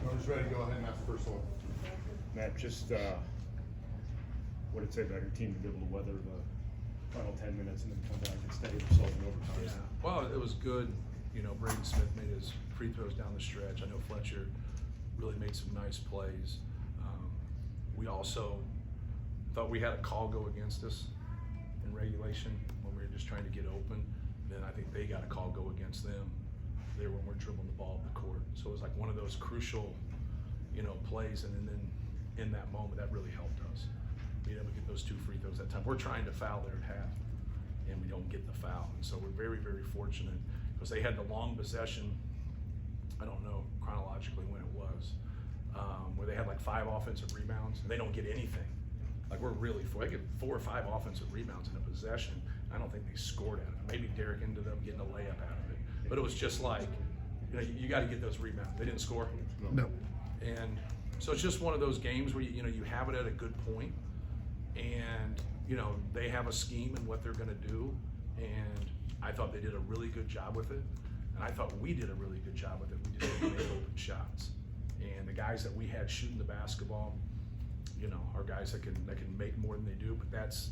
Coach, ready to go ahead and ask the first one. Matt, just what did it say about your team to be able to weather the final 10 minutes and then come back and steady themselves in overtime? Yeah, well, it was good. You know, Braden Smith made his free throws down the stretch. I know Fletcher really made some nice plays. We also thought we had a call go against us in regulation when we were just trying to get open. Then I think they got a call go against them there when we're dribbling the ball up the court. So it was like one of those crucial, plays, and then in that moment, that really helped us. Being able to get those 2 free throws that time. We're trying to foul there at half, and we don't get the foul. And so we're very, very fortunate because they had the long possession. I don't know chronologically when it was, where they had like 5 offensive rebounds, and they don't get anything. Like they get 4 or 5 offensive rebounds in a possession. I don't think they scored at it. Maybe Derek ended up getting a layup out of it, but it was just like, you got to get those rebounds. They didn't score. No. And so it's just one of those games where you have it at a good point, and they have a scheme and what they're going to do, and I thought they did a really good job with it, and I thought we did a really good job with it. We just didn't make open shots, and the guys that we had shooting the basketball, are guys that can make more than they do, but that's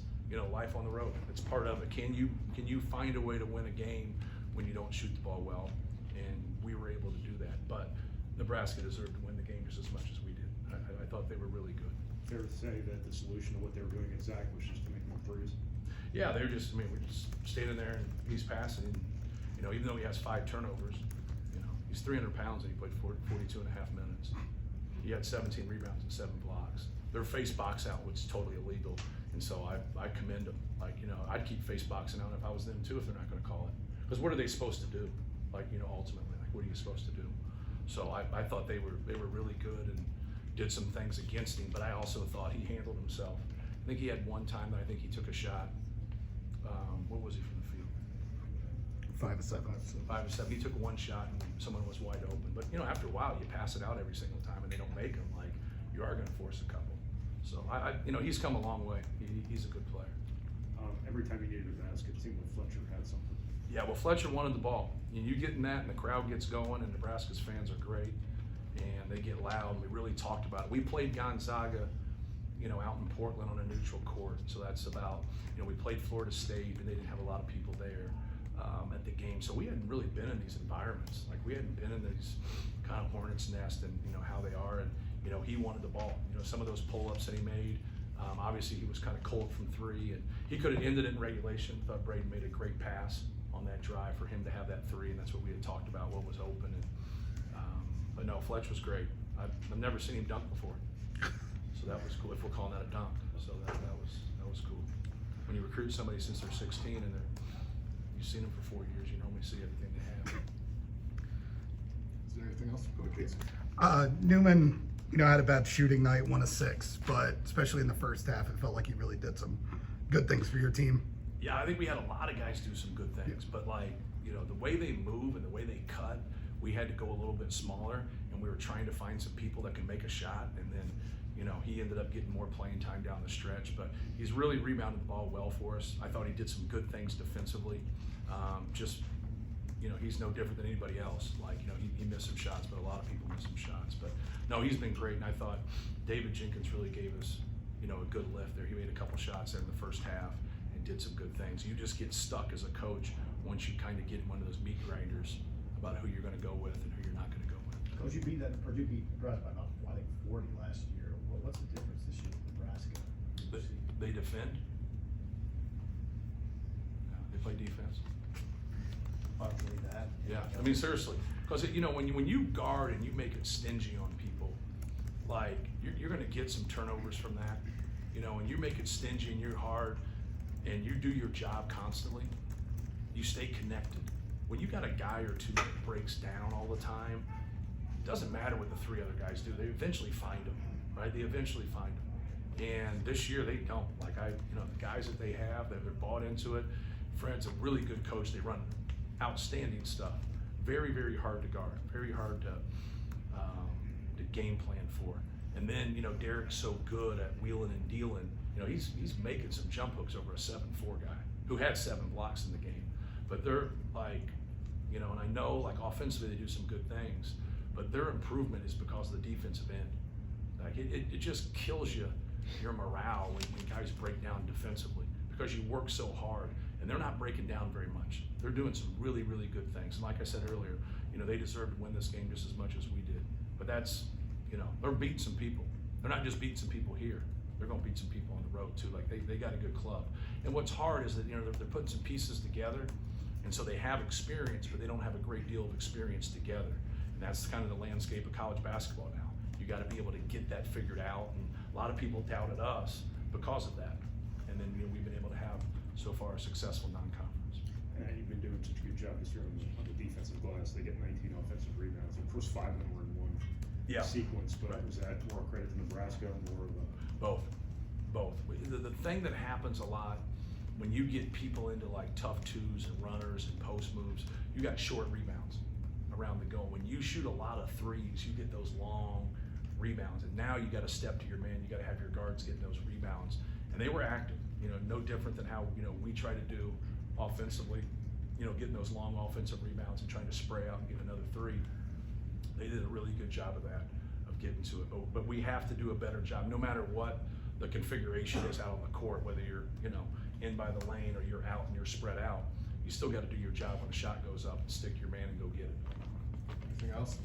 life on the road. It's part of it. Can you find a way to win a game when you don't shoot the ball well? And we were able to do that, but Nebraska deserved to win the game just as much as we did. I thought they were really good. Fair to say that the solution to what they were doing at Zach was just to make more threes? Yeah, they're just, we're just standing there and he's passing. Even though he has 5 turnovers, he's 300 pounds and he played 42 and a half minutes. He had 17 rebounds and 7 blocks. Their face box out was totally illegal, and so I commend them. I'd keep face boxing out if I was them too, if they're not going to call it. Because what are they supposed to do? Ultimately, what are you supposed to do? So I thought they were really good and did some things against him, but I also thought he handled himself. I think he had one time that I think he took a shot. What was he from the field? 5 of 7. 5 of 7. He took one shot and someone was wide open. But after a while, you pass it out every single time and they don't make them. You are going to force a couple. So he's come a long way. He's a good player. Every time he needed a basket, it seemed like Fletcher had something. Yeah, well, Fletcher wanted the ball. You get in that, and the crowd gets going, and Nebraska's fans are great, and they get loud. We really talked about it. We played Gonzaga, out in Portland on a neutral court. So that's about, we played Florida State, and they didn't have a lot of people there at the game. So we hadn't really been in these environments. We hadn't been in these kind of hornet's nest, and how they are. And he wanted the ball. Some of those pull-ups that he made. Obviously, he was kind of cold from 3, and he could have ended it in regulation. Thought Braden made a great pass on that drive for him to have that 3, and that's what we had talked about, what was open. And but no, Fletch was great. I've never seen him dunk before, so that was cool. If we're calling that a dunk, so that was cool. When you recruit somebody since they're 16 and you've seen them for 4 years, you normally see everything they have. Is there anything else? Go ahead, Casey. Newman, had a bad shooting night, 1 of 6, but especially in the first half, it felt like he really did some good things for your team. Yeah, I think we had a lot of guys do some good things, but the way they move and the way they cut, we had to go a little bit smaller, and we were trying to find some people that can make a shot, and then, he ended up getting more playing time down the stretch, but he's really rebounded the ball well for us. I thought he did some good things defensively. He's no different than anybody else. He missed some shots, but a lot of people missed some shots. But no, he's been great, and I thought David Jenkins really gave us, a good lift there. He made a couple shots there in the first half and did some good things. You just get stuck as a coach once you kind of get in one of those meat grinders about who you're going to go with and who you're not going to go with. Coach, Purdue beat Nebraska by about, I think, 40 last year. What's the difference this year with Nebraska? They defend. They play defense. I don't believe that. Yeah, I mean, seriously, because when you guard and you make it stingy on people, you're going to get some turnovers from that, and you make it stingy and you're hard, and you do your job constantly. You stay connected. When you got a guy or two that breaks down all the time, it doesn't matter what the 3 other guys do. They eventually find them, right? They eventually find them. And this year they don't. The guys that they have, they're bought into it. Fred's a really good coach. They run outstanding stuff. Very, very hard to guard. Very hard to game plan for. And then Derek's so good at wheeling and dealing. He's making some jump hooks over a 7'4" guy who had 7 blocks in the game. But they're and I know offensively they do some good things, but their improvement is because of the defensive end. Like it just kills your morale when guys break down defensively because you work so hard, and they're not breaking down very much. They're doing some really, really good things. And like I said earlier, they deserve to win this game just as much as we did. But that's, they're beating some people. They're not just beating some people here. They're going to beat some people on the road too. Like they got a good club. And what's hard is that they're putting some pieces together, and so they have experience, but they don't have a great deal of experience together. And that's kind of the landscape of college basketball now. You got to be able to get that figured out. And a lot of people doubted us because of that. And then we've been able to have so far a successful non-conference. And you've been doing such a good job this year on the defensive glass. They get 19 offensive rebounds. The first 5 of them were in one sequence, but Right. was that more credit to Nebraska or more of a... Both. The thing that happens a lot when you get people into like tough twos and runners and post moves, you got short rebounds around the goal. When you shoot a lot of threes, you get those long rebounds, and now you got to step to your man. You got to have your guards getting those rebounds, and they were active. No different than how we try to do offensively. Getting those long offensive rebounds and trying to spray out and get another three. They did a really good job of that, of getting to it. But we have to do a better job, no matter what the configuration is out on the court, whether you're in by the lane or you're out and you're spread out. You still got to do your job when the shot goes up and stick your man and go get it. Anything else?